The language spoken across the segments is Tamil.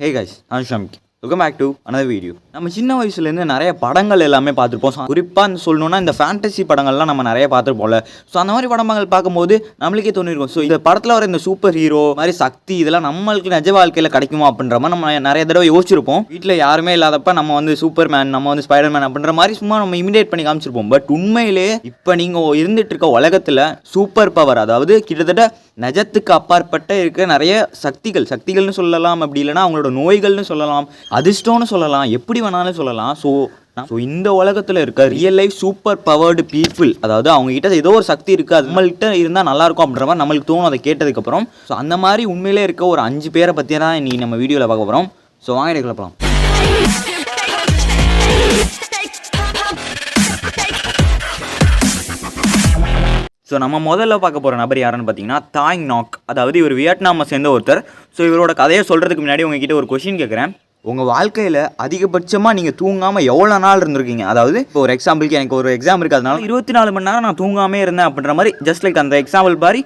Hey guys, I'm Shamik. Welcome back to another video. நம்ம சின்ன வயசுலேருந்து நிறைய படங்கள் எல்லாமே பார்த்துருப்போம். குறிப்பாக சொல்லணும்னா இந்த ஃபேண்டசி படங்கள்லாம் நம்ம நிறைய பார்த்துருப்போம்ல. ஸோ அந்த மாதிரி படங்கள் பார்க்கும்போது நம்மளுக்கே தோணிருக்கும், ஸோ இந்த படத்தில் வர இந்த சூப்பர் ஹீரோ மாதிரி சக்தி இதெல்லாம் நம்மளுக்கு நிஜ வாழ்க்கையில் கிடைக்குமா அப்படின்ற மாதிரி நம்ம நிறைய தடவை யோசிச்சிருப்போம். வீட்டில் யாருமே இல்லாதப்ப நம்ம வந்து சூப்பர் மேன், நம்ம வந்து ஸ்பைடர் மேன் அப்படின்ற மாதிரி சும்மா நம்ம இமிடேட் பண்ணி காமிச்சிருப்போம். பட் உண்மையிலே இப்போ நீங்கள் இருந்துட்டு இருக்க உலகத்தில் சூப்பர் பவர், அதாவது கிட்டத்தட்ட நிஜத்துக்கு அப்பாற்பட்ட இருக்க நிறைய சக்திகள்னு சொல்லலாம், அப்படி இல்லைனா அவங்களோட நோய்கள்னு சொல்லலாம், அதிர்ஷ்டம்னு சொல்லலாம், எப்படி வேணாலும் சொல்லலாம். ஸோ இந்த உலகத்தில் இருக்க real life super powered people, அதாவது அவங்ககிட்ட ஏதோ ஒரு சக்தி இருக்குது, அது நம்மள்கிட்ட இருந்தால் நல்லாயிருக்கும் அப்படின்ற மாதிரி நம்மளுக்கு தோணும் அதை கேட்டதுக்கப்புறம். ஸோ அந்த மாதிரி உண்மையிலே இருக்க ஒரு 5 பேரை பற்றி தான் இன்றைக்கி நம்ம வீடியோவில் பார்க்க போகிறோம். ஸோ வாங்க கிளப்பலாம். ஸோ நம்ம முதல்ல பார்க்க போகிற நபர் யாருன்னு பார்த்தீங்கன்னா தாய் நாக், அதாவது இவர் வியட்நாமை சேர்ந்த ஒருத்தர். ஸோ இவரோட கதையை சொல்கிறதுக்கு முன்னாடி உங்ககிட்ட ஒரு கொஷின் கேட்குறேன். உங்கள் வாழ்க்கையில் அதிகபட்சமாக நீங்கள் தூங்காமல் எவ்வளோ நாள் இருந்திருக்கீங்க? அதாவது இப்போ ஒரு எக்ஸாம்பிளுக்கு எனக்கு ஒரு எக்ஸாம் இருக்குது, அதனால 24 மணி நேரம் நான் தூங்காமே இருந்தேன் அப்படின்ற மாதிரி, ஜஸ்ட் லைக் அந்த எக்ஸாம்பிள் மாதிரி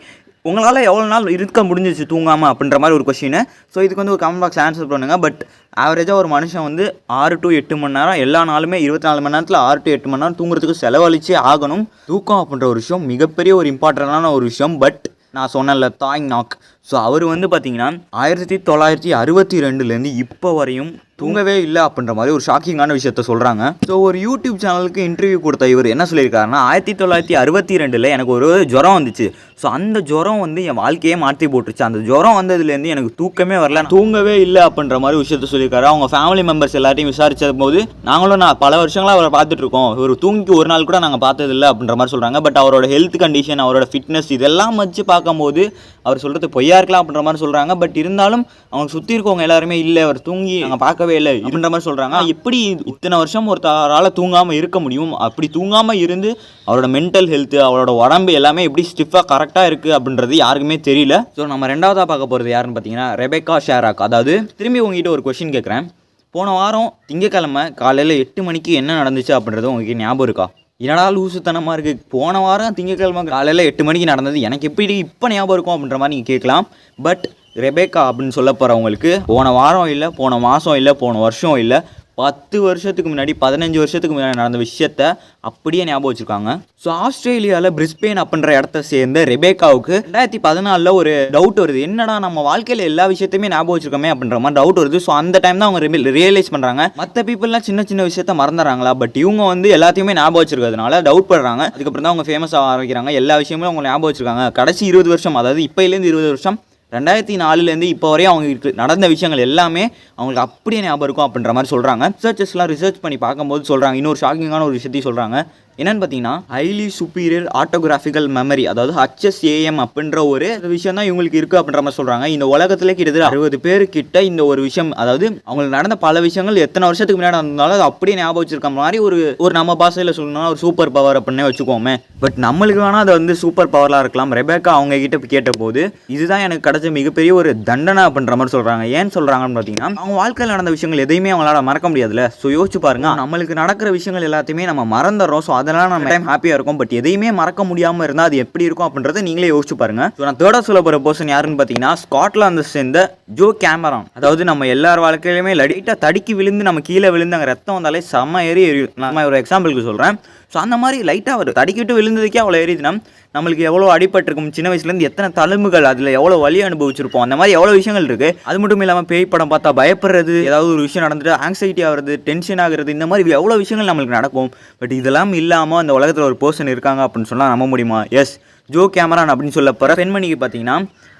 உங்களால் எவ்வளோ நாள் இருக்க முடிஞ்சிச்சு தூங்காமல் அப்படின்ற மாதிரி ஒரு கொஷின். ஸோ இதுக்கு வந்து ஒரு கமெண்ட் பாக்ஸ் ஆன்சர் பண்ணுங்கள். பட் ஆவரேஜாக ஒரு மனுஷன் வந்து 6 to 8 மணி நேரம் எல்லா நாளுமே 24 மணி நேரத்தில் 6 to 8 மணி நேரம் தூங்குறதுக்கு செலவழிச்சே ஆகணும். தூக்கம் அப்படின்ற ஒரு விஷயம் மிகப்பெரிய ஒரு இம்பார்ட்டண்டான ஒரு விஷயம். பட் நான் சொன்னேன்ல தாய் நாக், ஸோ அவர் வந்து பார்த்தீங்கன்னா 1962 இப்போ வரையும் தூங்கவே இல்லை அப்படின்ற மாதிரி ஒரு ஷாக்கிங்கான விஷயத்த சொல்கிறாங்க. ஸோ ஒரு யூடியூப் சேனலுக்கு இன்டர்வியூ கொடுத்த இவர் என்ன சொல்லியிருக்காருன்னா, 1962 எனக்கு ஒரு ஜுரம் வந்துச்சு. ஸோ அந்த ஜுரம் வந்து என் வாழ்க்கையே மாற்றி போட்டுருச்சு. அந்த ஜுரம் வந்ததுலேருந்து எனக்கு தூக்கமே வரல, தூங்கவே இல்லை அப்படின்ற மாதிரி விஷயத்த சொல்லியிருக்காரு. அவங்க ஃபேமிலி மெம்பர்ஸ் எல்லாத்தையும் விசாரிச்ச போது, நாங்களும் பல வருஷங்களாக அவரை பார்த்துட்டு இருக்கோம், ஒரு தூங்கி ஒரு நாள் கூட நாங்கள் பார்த்ததில்லை அப்படின்ற மாதிரி சொல்கிறாங்க. பட் அவரோட ஹெல்த் கண்டிஷன், அவரோட ஃபிட்னஸ் இதெல்லாம் வச்சு பார்க்கும்போது அவர் சொல்கிறது பொய்யா இருக்கலாம் அப்படின்ற மாதிரி சொல்கிறாங்க. பட் இருந்தாலும் அவங்க சுற்றி இருக்கவங்க எல்லாருமே இல்லை, அவர் தூங்கி நாங்கள் பார்க்கவே இல்லை அப்படின்ற மாதிரி சொல்கிறாங்க. எப்படி இத்தனை வருஷம் ஒருத்தரால் தூங்காமல் இருக்க முடியும்? அப்படி தூங்காமல் இருந்து அவரோட மென்டல் ஹெல்த்து, அவரோட உடம்பு எல்லாமே எப்படி ஸ்டிஃபாக கரெக்டாக இருக்குது அப்படின்றது யாருக்குமே தெரியல. ஸோ நம்ம ரெண்டாவதாக பார்க்க போகிறது யாருன்னு பார்த்தீங்கன்னா ரெபேக்கா ஷேராக். அதாவது திரும்பி உங்ககிட்ட ஒரு கொஷின் கேட்குறேன். போன வாரம் திங்கக்கிழமை காலையில் 8 மணிக்கு என்ன நடந்துச்சு அப்படின்றது உங்களுக்கு ஞாபகம் இருக்கா? என்னடா லூசுத்தனமாக இருக்குது, போன வாரம் திங்கக்கிழமை காலையில் 8 மணிக்கு நடந்தது எனக்கு எப்படி இப்போ ஞாபகம் இருக்கும் அப்படின்ற மாதிரி நீங்கள் கேட்கலாம். பட் ரெபேக்கா அப்படின்னு சொல்ல போகிறவங்களுக்கு போன வாரம் இல்லை, போன மாதம் இல்லை, போன வருஷம் இல்லை, 10 வருஷத்துக்கு முன்னாடி 15 வருஷத்துக்கு முன்னாடி நடந்த விஷயத்த அப்படியே ஞாபகம் வச்சுருக்காங்க. ஸோ ஆஸ்திரேலியாவில் பிரிஸ்பேன் அப்படின்ற இடத்த சேர்ந்த ரெபேக்காவுக்கு 2014 ஒரு டவுட் வருது. என்னடா நம்ம வாழ்க்கையில் எல்லா விஷயத்தையுமே ஞாபகம் வச்சுருக்கோமே அப்படின்ற மாதிரி டவுட் வருது. ஸோ அந்த டைம் தான் அவங்க ரியலைஸ் பண்ணுறாங்க, மற்ற பீப்புளெலாம் சின்ன சின்ன விஷயத்த மறந்துடுறாங்களா, பட் இவங்க வந்து எல்லாத்தையுமே ஞாபகம் வச்சுருக்கிறதுனால டவுட் படுறாங்க. அதுக்கப்புறம் தான் அவங்க ஃபேமஸ் ஆரம்பிக்கிறாங்க, எல்லா விஷயங்களும் அவங்க ஞாபகம் வச்சுருக்காங்க. கடைசி 20 வருஷம், அதாவது இப்போலேருந்து 20 வருஷம், 2004 இப்போ வரையும் அவங்களுக்கு நடந்த விஷயங்கள் எல்லாமே அவங்களுக்கு அப்படியே ஞாபகம் இருக்கும் அப்படின்ற மாதிரி சொல்கிறாங்க. ரிசர்ச் பண்ணி பார்க்கும்போது சொல்கிறாங்க, இன்னொரு ஷாக்கிங்கான ஒரு விஷயத்தையும் சொல்கிறாங்க. என்னென்னு பார்த்தீங்கன்னா ஹைலி சுப்பீரியர் ஆட்டோகிராஃபிக்கல் மெமரி, அதாவது HSAM அப்படின்ற ஒரு விஷயம் தான் இவங்களுக்கு இருக்குது அப்படின்ற மாதிரி சொல்கிறாங்க. இந்த உலகத்தில் கிட்டத்தட்ட 60 பேருக்கிட்ட இந்த ஒரு விஷயம், அதாவது அவங்களுக்கு நடந்த பல விஷயங்கள் எத்தனை வருஷத்துக்கு முன்னாடி நடந்தாலும் அது அப்படியே ஞாபகம் வச்சிருக்க மாதிரி ஒரு நம்ம பாஷையில் சொல்லணும்னா ஒரு சூப்பர் பவர் அப்படின்னே வச்சுக்கோமே. பட் நம்மளுக்கு வேணால் அது வந்து சூப்பர் பவராக இருக்கலாம். ரெபேக்கா அவங்க கிட்ட கேட்ட போது இதுதான் எனக்கு கிடைச்ச மிகப்பெரிய ஒரு தண்டனை அப்படின்ற மாதிரி சொல்கிறாங்க. ஏன்னு சொல்கிறாங்கன்னு பார்த்தீங்கன்னா, அவங்க வாழ்க்கையில் நடந்த விஷயங்கள் எதையுமே அவங்களால மறக்க முடியாதுல்ல. ஸோ யோசிச்சு பாருங்க, நம்மளுக்கு நடக்கிற விஷயங்கள் எல்லாத்தையுமே நம்ம மறந்துடுறோம். ஸோ அதெல்லாம் நம்ம டைம் ஹாப்பியாக இருக்கும். பட் எதையுமே மறக்க முடியாமல் இருந்தால் அது எப்படி இருக்கும் அப்படின்றத நீங்களே யோசிச்சு பாருங்க. ஸோ நான் தேர்டாக சொல்ல போகிற பர்சன் யாருன்னு பார்த்தீங்கன்னா, ஸ்காட்லாந்து சேர்ந்த ஜோ கேமரான். அதாவது நம்ம எல்லார் வாழ்க்கையிலுமே லைட்டாக தடுக்கி விழுந்து நம்ம கீழே விழுந்து அங்கே ரத்தம் வந்தாலே செம்ம ஏறி எரியும். நான் ஒரு எக்ஸாம்பிளுக்கு சொல்கிறேன். ஸோ அந்த மாதிரி லைட்டாக அவர் தடிக்கிட்டு விழுந்ததுக்கே அவ்வளோ எரியுதுன்னா நம்மளுக்கு எவ்வளோ அடிபட்டிருக்கும், சின்ன வயசுலேருந்து எத்தனை தழும்புகள், அதில் எவ்வளோ வலி அனுபவிச்சிருப்போம். அந்த மாதிரி எவ்வளோ விஷயங்கள் இருக்குது. அது மட்டும் இல்லாமல் பேய் படம் பார்த்தா பயப்படுறது, ஏதாவது ஒரு விஷயம் நடந்துட்டு ஆங்ஸைட்டி ஆகிறது, டென்ஷன் ஆகிறது, இந்த மாதிரி எவ்வளோ விஷயங்கள் நம்மளுக்கு நடக்கும். பட் இதெல்லாம் இல்லாமல் அந்த உலகத்தில் ஒரு பர்சன் இருக்காங்க அப்படின்னு சொன்னால் நம்ப முடியுமா? எஸ், ஜோ கேமரான் அப்படின்னு சொல்ல போகிற பெண்மணிக்கு பார்த்தீங்கன்னா,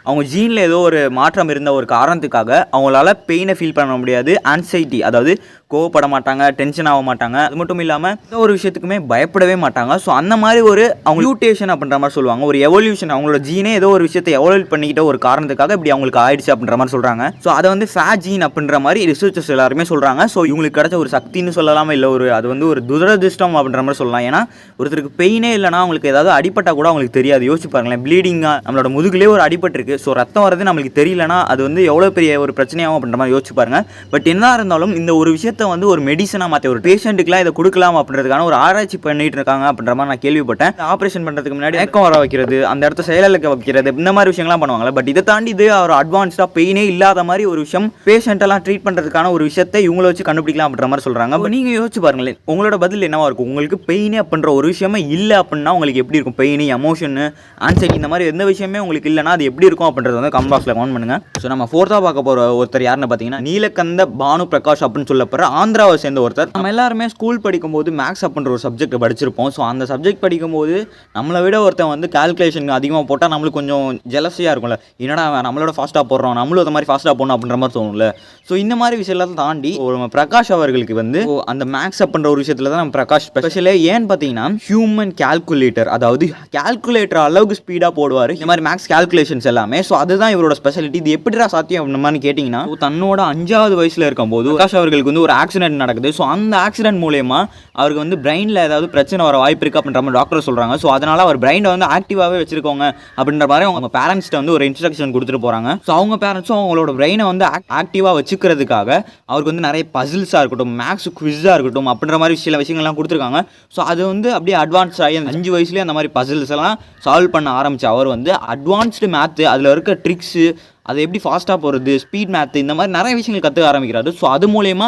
அவங்க ஜீனில் ஏதோ ஒரு மாற்றம் இருந்த ஒரு காரணத்துக்காக அவங்களால பெயினை ஃபீல் பண்ண முடியாது, ஆன்சைட்டி, அதாவது கோவப்பட மாட்டாங்க, டென்ஷன் ஆக மாட்டாங்க. அது மட்டும் இல்லாமல் எந்த ஒரு விஷயத்துக்குமே பயப்படவே மாட்டாங்க. ஸோ அந்த மாதிரி ஒரு அவங்க மியூட்டேஷன் அப்படின்ற மாதிரி சொல்லுவாங்க, ஒரு எவல்யூஷன், அவங்களோட ஜீனே ஏதோ ஒரு விஷயத்தை எவல்யூட் பண்ணிக்கிட்ட ஒரு காரணத்துக்காக இப்படி அவங்களுக்கு ஆயிடுச்சு அப்படின்ற மாதிரி சொல்கிறாங்க. ஸோ அதை வந்து ஃபேட் ஜீன் அப்படின்ற மாதிரி ரிசர்ச்சர்ஸ் எல்லாருமே சொல்கிறாங்க. ஸோ இவங்களுக்கு கிடைச்ச ஒரு சக்தின்னு சொல்லலாமா, இல்லை ஒரு அது வந்து ஒரு துரதிர்ஷ்டம் அப்படின்ற மாதிரி சொல்லலாம். ஏன்னா ஒருத்தருக்கு பெயினே இல்லைனா அவங்களுக்கு ஏதாவது அடிப்பட்டால் கூட அவங்களுக்கு தெரியாது. யோசிச்சு பாருங்களேன், ப்ளீடிங்காக நம்மளோட முதுகுலேயே ஒரு அடிபட்டிருக்கு, ஸோ ரத்தம் வரது நம்மளுக்கு தெரியலனா அது வந்து எவ்வளோ பெரிய ஒரு பிரச்சனையாகும் அப்படின்ற மாதிரி யோசிச்சு பாருங்க. பட் என்ன இருந்தாலும் இந்த ஒரு விஷயத்தை விஷயத்தை வந்து ஒரு மெடிசனாக மாற்றி ஒரு பேஷண்ட்டுக்குலாம் இதை கொடுக்கலாம் அப்படின்றதுக்கான ஒரு ஆராய்ச்சி பண்ணிட்டு இருக்காங்க அப்படின்ற மாதிரி நான் கேள்விப்பட்டேன். ஆப்ரேஷன் பண்ணுறதுக்கு முன்னாடி ஏக்கம் வர வைக்கிறது, அந்த இடத்த செயலிழக்க வைக்கிறது, இந்த மாதிரி விஷயங்கள்லாம் பண்ணுவாங்களே. பட் இதை தாண்டி இது ஒரு அட்வான்ஸ்டாக பெயினே இல்லாத மாதிரி ஒரு விஷயம் பேஷண்ட்டெல்லாம் ட்ரீட் பண்ணுறதுக்கான ஒரு விஷயத்தை இவங்கள வச்சு கண்டுபிடிக்கலாம் அப்படின்ற மாதிரி சொல்கிறாங்க. அப்போ நீங்கள் யோசிச்சு பாருங்களேன், உங்களோட பதில் என்னவா இருக்கும்? உங்களுக்கு பெயினே அப்படின்ற ஒரு விஷயமே இல்லை அப்படின்னா உங்களுக்கு எப்படி இருக்கும்? பெயின், எமோஷனு, ஆன்சைட்டி இந்த மாதிரி எந்த விஷயமே உங்களுக்கு இல்லைனா அது எப்படி இருக்கும் அப்படின்றது வந்து கமெண்ட் பாக்ஸில் கமெண்ட் பண்ணுங்க. ஸோ நம்ம ஃபோர்த்தாக பார்க்க போகிற ஒருத்தர் யாருன்னு பார்த்தீங்கன்னா நீலகந்த பானு பிரகாஷ் அப்படின்னு சொல்லப்படுற ஆந்திராவை சேர்ந்த ஒருத்தர். நம்ம எல்லாருமே ஸ்கூல் படிக்கும்போது மேக்ஸ் அப்படின்ற ஒரு சப்ஜெக்ட் படிச்சிருப்போம். ஸோ அந்த சப்ஜெக்ட் படிக்கும்போது நம்மளை விட ஒருத்தன் வந்து கால்குலேஷன் அதிகமாக போட்டால் நம்மளுக்கு கொஞ்சம் ஜெலஸியாக இருக்கும்ல, என்னடா நம்மளோட ஃபாஸ்ட்டாக போடுறோம், நம்மளும் அந்த மாதிரி ஃபாஸ்ட்டாக போடணும் அப்படின்ற மாதிரி தோணும்ல. ஸோ இந்த மாதிரி விஷயத்தை தாண்டி ஒரு பிரகாஷ் அவர்களுக்கு வந்து அந்த மேக்ஸ் அப்படின்ற ஒரு விஷயத்தில் தான் நம்ம பிரகாஷ் ஸ்பெஷலே ஏன்னு பார்த்தீங்கன்னா ஹியூமன் கால்குலேட்டர், அதாவது கால்குலேட்டர் அளவுக்கு ஸ்பீடாக போடுவார் இந்த மாதிரி மேக்ஸ் கால்குலேஷன்ஸ் எல்லாமே. ஸோ அதுதான் இவரோட ஸ்பெஷாலிட்டி. இது எப்படிடா சாத்தியம் அப்படின்ற மாதிரி கேட்டிங்கன்னா, தன்னோட 5வது வயசில் இருக்கும்போது பிரகாஷ் அவர்களுக்கு வந்து ஒரு ஆக்சிடென்ட் நடக்குது. ஸோ அந்த ஆக்சிடென்ட் மூலயமா அவருக்கு வந்து பிரெயினில் ஏதாவது பிரச்சனை வர வாய்ப்பு இருக்குது அப்படின்ற மாதிரி டாக்டர் சொல்கிறாங்க. ஸோ அதனால் அவர் பிரெயினை வந்து ஆக்டிவாகவே வச்சிருக்கோங்க அப்படின்ற மாதிரி அவங்க பேரண்ட்ஸ்ட்டு வந்து ஒரு இன்ஸ்ட்ரக்ஷன் கொடுத்துட்டு போகிறாங்க. ஸோ அவங்க பேரண்ட்ஸும் அவங்களோட பிரெயினை வந்து ஆக்டிவாக வச்சுக்கிறதுக்காக அவருக்கு வந்து நிறைய பசில்ஸாக இருக்கட்டும், மேக்ஸ் குவிஸாக இருக்கட்டும் அப்படின்ற மாதிரி சில விஷயங்கள்லாம் கொடுத்துருக்காங்க. ஸோ அது வந்து அப்படியே அட்வான்ஸ் ஆகி 5 வயசுலேயே அந்த மாதிரி பசில்ஸ் எல்லாம் சால்வ் பண்ண ஆரம்பித்த அவர் வந்து அட்வான்ஸ்டு மேத்து, அதில் இருக்க ட்ரிக்ஸு, அது எப்படி ஃபாஸ்ட்டாக போகிறது, ஸ்பீட் மேத்து, இந்த மாதிரி நிறைய விஷயங்கள் கற்றுக்க ஆரம்பிக்கிறாரு. ஸோ அது மூலயமா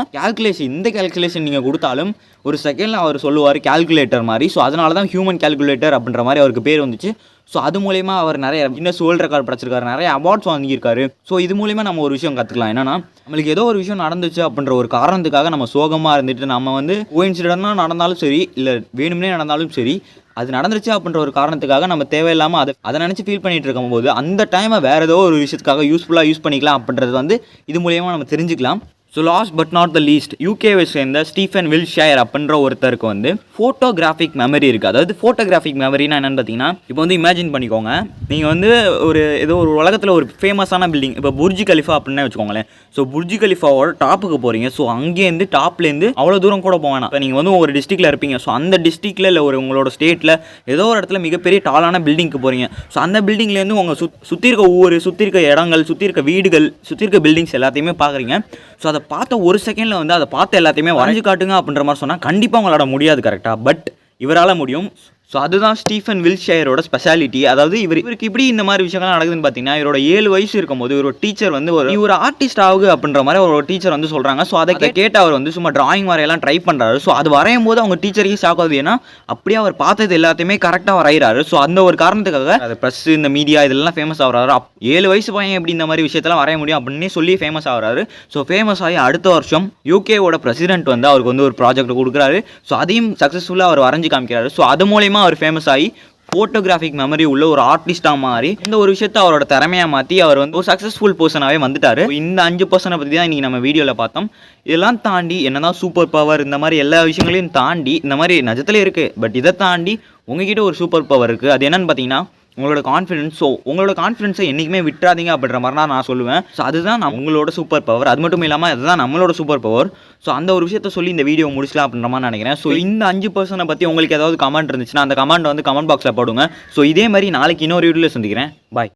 இந்த கேல்குலேஷன் நீங்கள் கொடுத்தாலும் ஒரு செகண்டில் அவர் சொல்லுவார் கால்குலேட்டர் மாதிரி. ஸோ அதனால தான் ஹியூமன் கால்குலேட்டர் அப்படின்ற மாதிரி அவருக்கு பேர் வந்துச்சு. ஸோ அது மூலயமா அவர் நிறைய கின்னஸ் வேர்ல்ட் ரெக்கார்ட் படிச்சிருக்காரு, நிறைய அவார்ட்ஸ் வாங்கியிருக்காரு. ஸோ இது மூலயமா நம்ம ஒரு விஷயம் கற்றுக்கலாம். என்னன்னா, நம்மளுக்கு ஏதோ ஒரு விஷயம் நடந்துச்சு அப்படின்ற ஒரு காரணத்துக்காக நம்ம சோகமாக இருந்துட்டு நம்ம வந்து கோஇன்சிடென்ட்டாக நடந்தாலும் சரி, இல்லை வேணும்னே நடந்தாலும் சரி, அது நடந்துருச்சு அப்படின்ற ஒரு காரணத்துக்காக நம்ம தேவையில்லாமல் அதை நினச்சி ஃபீல் பண்ணிட்டு இருக்கும்போது அந்த டைமை வேறு ஏதோ ஒரு விஷயத்துக்காக யூஸ்ஃபுல்லாக யூஸ் பண்ணிக்கலாம் அப்படின்றது வந்து இது மூலயமா நம்ம தெரிஞ்சுக்கலாம். So last but not the least, யூகேவை சேர்ந்த ஸ்டீஃபன் வில்ஷயர் அப்படின்ற ஒருத்தருக்கு வந்து ஃபோட்டோகிராஃபிக் மெமரி இருக்குது. அதாவது ஃபோட்டோகிராஃபிக் மெமரினா என்னென்னு பார்த்தீங்கன்னா, இப்போ வந்து இமேஜின் பண்ணிக்கோங்க, நீங்கள் வந்து ஏதோ ஒரு உலகத்தில் ஒரு ஃபேமஸான பில்டிங், இப்போ புர்ஜ் கலிஃபா அப்படின்னு வச்சுக்கோங்களேன். ஸோ புர்ஜ் கலிஃபாவோட டாப்புக்கு போகிறீங்க. ஸோ அங்கேருந்து டாப்லேருந்து அவ்வளோ தூரம் கூட போவேனா, இப்போ நீங்கள் வந்து ஒரு டிஸ்ட்ரிக்டில் இருப்பீங்க. ஸோ அந்த டிஸ்ட்ரிக்டில் இல்லை உங்களோட ஸ்டேட்டில் ஏதோ ஒரு இடத்துல மிகப்பெரிய டாலான பில்டிங்க்கு போகிறீங்க. ஸோ அந்த பில்டிங்லேருந்து உங்கள் சுற்றி இருக்க ஊர், சுற்றி இருக்க இடங்கள், சுற்றி இருக்க வீடுகள், சுற்றி இருக்க பில்டிங்ஸ் எல்லாத்தையுமே பார்க்குறீங்க. ஸோ அதை பார்த்த ஒரு செகண்டில் வந்து அதை பார்த்து எல்லாத்தையுமே வரைஞ்சு காட்டுங்க அப்படின்ற மாதிரி சொன்னால் கண்டிப்பாக உங்களால் முடியாது கரெக்டாக. பட் இவரால் முடியும். ஸோ அதுதான் ஸ்டீஃபன் வில்ஷயரோட ஸ்பெஷாலிட்டி. அதாவது இவருக்கு இப்படி இந்த மாதிரி விஷயங்கள்லாம் நடக்குதுன்னு பார்த்தீங்கன்னா, இவரோட 7 வயசு இருக்கும்போது இவரோட டீச்சர் வந்து ஒரு ஆர்டிஸ்ட் ஆகுது அப்படின்ற மாதிரி ஒரு டீச்சர் வந்து சொல்கிறாங்க. ஸோ அதை கேட்டு அவர் வந்து சும்மா டிராயிங் வரையெல்லாம் ட்ரை பண்ணுறாரு. ஸோ அது வரையும் போது அவங்க டீச்சருக்கு ஷாக் ஆகுது. ஏன்னா அப்படியே அவர் பார்த்தது எல்லாத்தையுமே கரெக்டாக வரைகிறாரு. ஸோ அந்த ஒரு காரணத்துக்காக அது ப்ரெஸ், இந்த மீடியா இதெல்லாம் ஃபேமஸ் ஆகிறாரு. 7 வயசு பையன் எப்படி இந்த மாதிரி விஷயத்தெல்லாம் வரைய முடியும் அப்படின்னு சொல்லி ஃபேமஸ் ஆகிறாரு. ஸோ ஃபேமஸ் ஆகி அடுத்த வருஷம் யூகேவோட பிரசிடென்ட் வந்து அவருக்கு வந்து ஒரு ப்ராஜெக்ட் கொடுக்குறாரு. ஸோ அதையும் சக்ஸஸ்ஃபுல்லாக அவர் வரைஞ்சு காமிக்கிறாரு. ஸோ அது மூலயமா அவர் ஃபேமஸ் ஆகி ஃபோட்டோகிராஃபிக் மெமரி உள்ள ஒரு ஆர்டிஸ்டாக மாறி இந்த ஒரு விஷயத்தை அவரோட திறமையாக மாற்றி அவர் வந்து ஒரு சக்ஸஸ்ஃபுல் பர்சனாகவே வந்துட்டார். இந்த 5 பர்சனை பற்றி தான் இன்றைக்கி நம்ம வீடியோவில் பார்த்தோம். இதெல்லாம் தாண்டி என்னதான் சூப்பர் பவர், இந்த மாதிரி எல்லா விஷயங்களையும் தாண்டி இந்த மாதிரி நிஜத்துலேயே இருக்குது. பட் இதை தாண்டி உங்ககிட்ட ஒரு சூப்பர் பவர் இருக்குது. அது என்னென்னு பார்த்தீங்கன்னா உங்களோட கான்ஃபிடன்ஸ். ஸோ உங்களோட கான்ஃபிடன்ஸை என்றைக்குமே விட்டுறாதீங்க அப்படின்ற மாதிரி தான் நான் சொல்லுவேன். ஸோ அதுதான் உங்களோட சூப்பர் பவர். அது மட்டும் இல்லாமல் அதுதான் நம்மளோட சூப்பர் பவர். ஸோ அந்த ஒரு விஷயத்த சொல்லி இந்த வீடியோ முடிச்சலாம் அப்படின்ற மாதிரி நினைக்கிறேன். ஸோ இந்த 5 பர்சனை பற்றி உங்களுக்கு ஏதாவது கமெண்ட் இருந்துச்சுன்னா அந்த கமெண்ட் வந்து கமெண்ட் பாக்ஸில் போடுங்க. ஸோ இதே மாதிரி நாளைக்கு இன்னொரு வீடியோவில் சந்திக்கிறேன். பாய்.